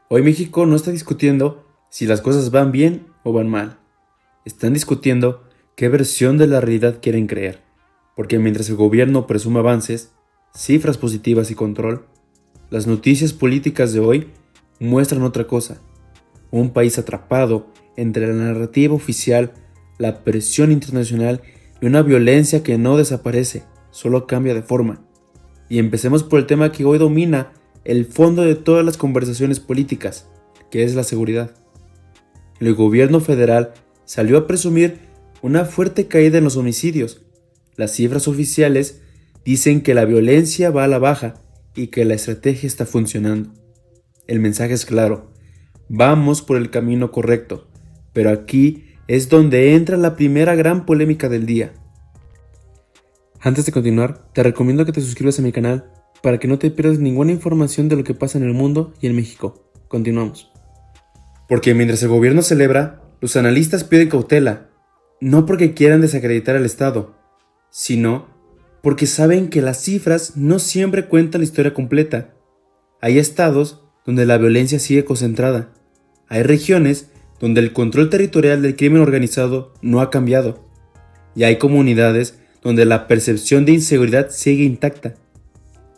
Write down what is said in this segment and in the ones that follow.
Hoy México no está discutiendo si las cosas van bien o van mal. Están discutiendo qué versión de la realidad quieren creer. Porque mientras el gobierno presume avances, cifras positivas y control, las noticias políticas de hoy muestran otra cosa. Un país atrapado entre la narrativa oficial, la presión internacional y una violencia que no desaparece, solo cambia de forma. Y empecemos por el tema que hoy domina el fondo de todas las conversaciones políticas, que es la seguridad. El gobierno federal salió a presumir una fuerte caída en los homicidios. Las cifras oficiales dicen que la violencia va a la baja y que la estrategia está funcionando. El mensaje es claro, vamos por el camino correcto, pero aquí es donde entra la primera gran polémica del día. Antes de continuar, te recomiendo que te suscribas a mi canal para que no te pierdas ninguna información de lo que pasa en el mundo y en México. Continuamos. Porque mientras el gobierno celebra, los analistas piden cautela, no porque quieran desacreditar al Estado, sino porque saben que las cifras no siempre cuentan la historia completa. Hay estados donde la violencia sigue concentrada. Hay regiones donde el control territorial del crimen organizado no ha cambiado. Y hay comunidades donde la percepción de inseguridad sigue intacta.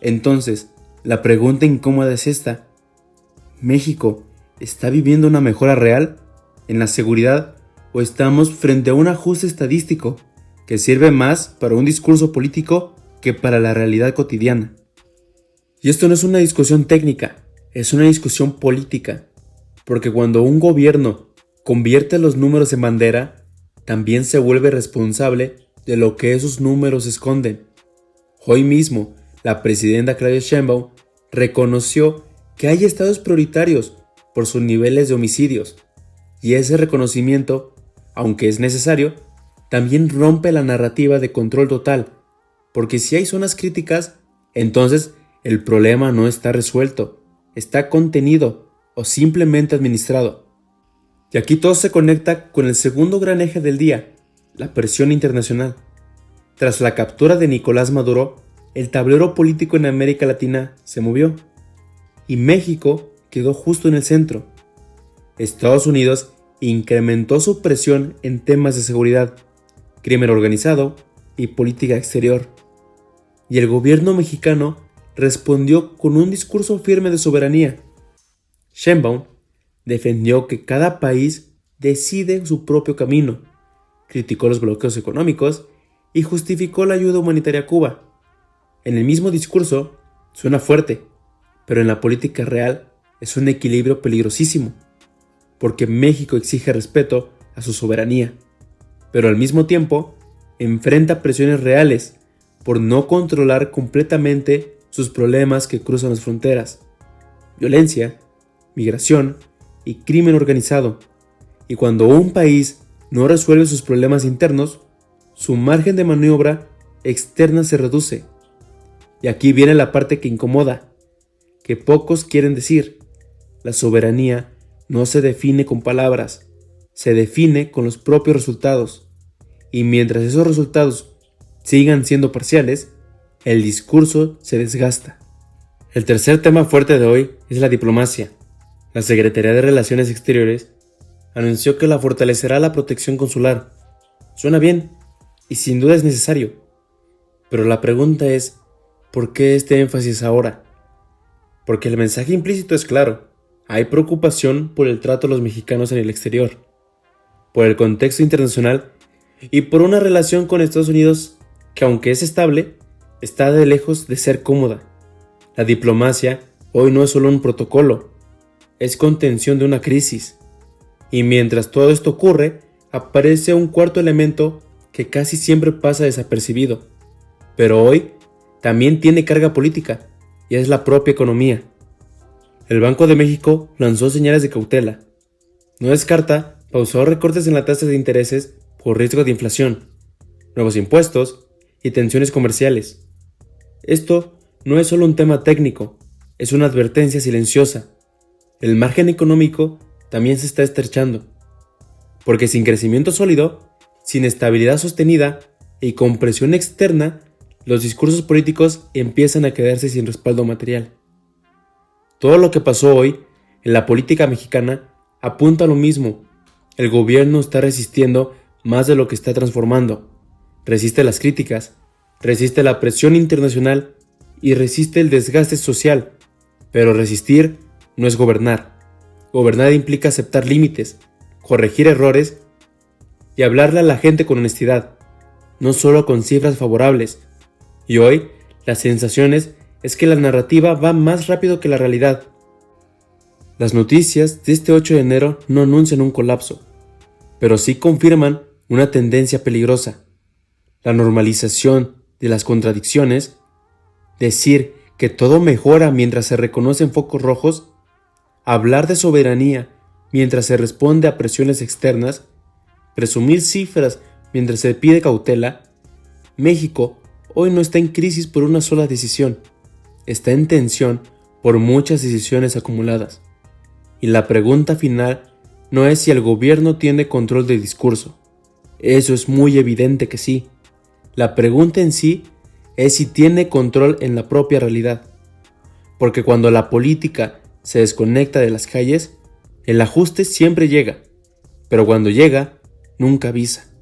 Entonces, la pregunta incómoda es esta. ¿México está viviendo una mejora real en la seguridad o estamos frente a un ajuste estadístico que sirve más para un discurso político que para la realidad cotidiana? Y esto no es una discusión técnica, es una discusión política, porque cuando un gobierno convierte los números en bandera, también se vuelve responsable de lo que esos números esconden. Hoy mismo, la presidenta Claudia Sheinbaum reconoció que hay estados prioritarios por sus niveles de homicidios, y ese reconocimiento, aunque es necesario, también rompe la narrativa de control total, porque si hay zonas críticas, entonces el problema no está resuelto, está contenido o simplemente administrado. Y aquí todo se conecta con el segundo gran eje del día, la presión internacional. Tras la captura de Nicolás Maduro, el tablero político en América Latina se movió y México quedó justo en el centro. Estados Unidos incrementó su presión en temas de seguridad, crimen organizado y política exterior. Y el gobierno mexicano respondió con un discurso firme de soberanía. Sheinbaum defendió que cada país decide su propio camino, criticó los bloqueos económicos y justificó la ayuda humanitaria a Cuba. En el mismo discurso suena fuerte, pero en la política real es un equilibrio peligrosísimo, porque México exige respeto a su soberanía, pero al mismo tiempo enfrenta presiones reales por no controlar completamente sus problemas que cruzan las fronteras: violencia, migración y crimen organizado. Y cuando un país no resuelve sus problemas internos, su margen de maniobra externa se reduce. Y aquí viene la parte que incomoda, que pocos quieren decir. La soberanía no se define con palabras, se define con los propios resultados. Y mientras esos resultados sigan siendo parciales, el discurso se desgasta. El tercer tema fuerte de hoy es la diplomacia. La Secretaría de Relaciones Exteriores anunció que la fortalecerá la protección consular. Suena bien y sin duda es necesario. Pero la pregunta es, ¿por qué este énfasis ahora? Porque el mensaje implícito es claro. Hay preocupación por el trato de los mexicanos en el exterior, por el contexto internacional y por una relación con Estados Unidos que, aunque es estable, está de lejos de ser cómoda. La diplomacia hoy no es solo un protocolo, es contención de una crisis. Y mientras todo esto ocurre, aparece un cuarto elemento que casi siempre pasa desapercibido, pero hoy también tiene carga política, y es la propia economía. El Banco de México lanzó señales de cautela. No descarta pausar recortes en la tasa de intereses por riesgo de inflación, nuevos impuestos y tensiones comerciales. Esto no es solo un tema técnico, es una advertencia silenciosa. El margen económico también se está estrechando, porque sin crecimiento sólido, sin estabilidad sostenida y con presión externa, los discursos políticos empiezan a quedarse sin respaldo material. Todo lo que pasó hoy en la política mexicana apunta a lo mismo. El gobierno está resistiendo más de lo que está transformando. Resiste las críticas, resiste la presión internacional y resiste el desgaste social. Pero resistir no es gobernar. Gobernar implica aceptar límites, corregir errores y hablarle a la gente con honestidad, no solo con cifras favorables. Y hoy, la sensación es que la narrativa va más rápido que la realidad. Las noticias de este 8 de enero no anuncian un colapso, pero sí confirman una tendencia peligrosa: la normalización de las contradicciones. Decir que todo mejora mientras se reconocen focos rojos, hablar de soberanía mientras se responde a presiones externas, presumir cifras mientras se pide cautela. México hoy no está en crisis por una sola decisión, está en tensión por muchas decisiones acumuladas. Y la pregunta final no es si el gobierno tiene control del discurso. Eso es muy evidente que sí. La pregunta en sí es si tiene control en la propia realidad. Porque cuando la política se desconecta de las calles, el ajuste siempre llega, pero cuando llega, nunca avisa.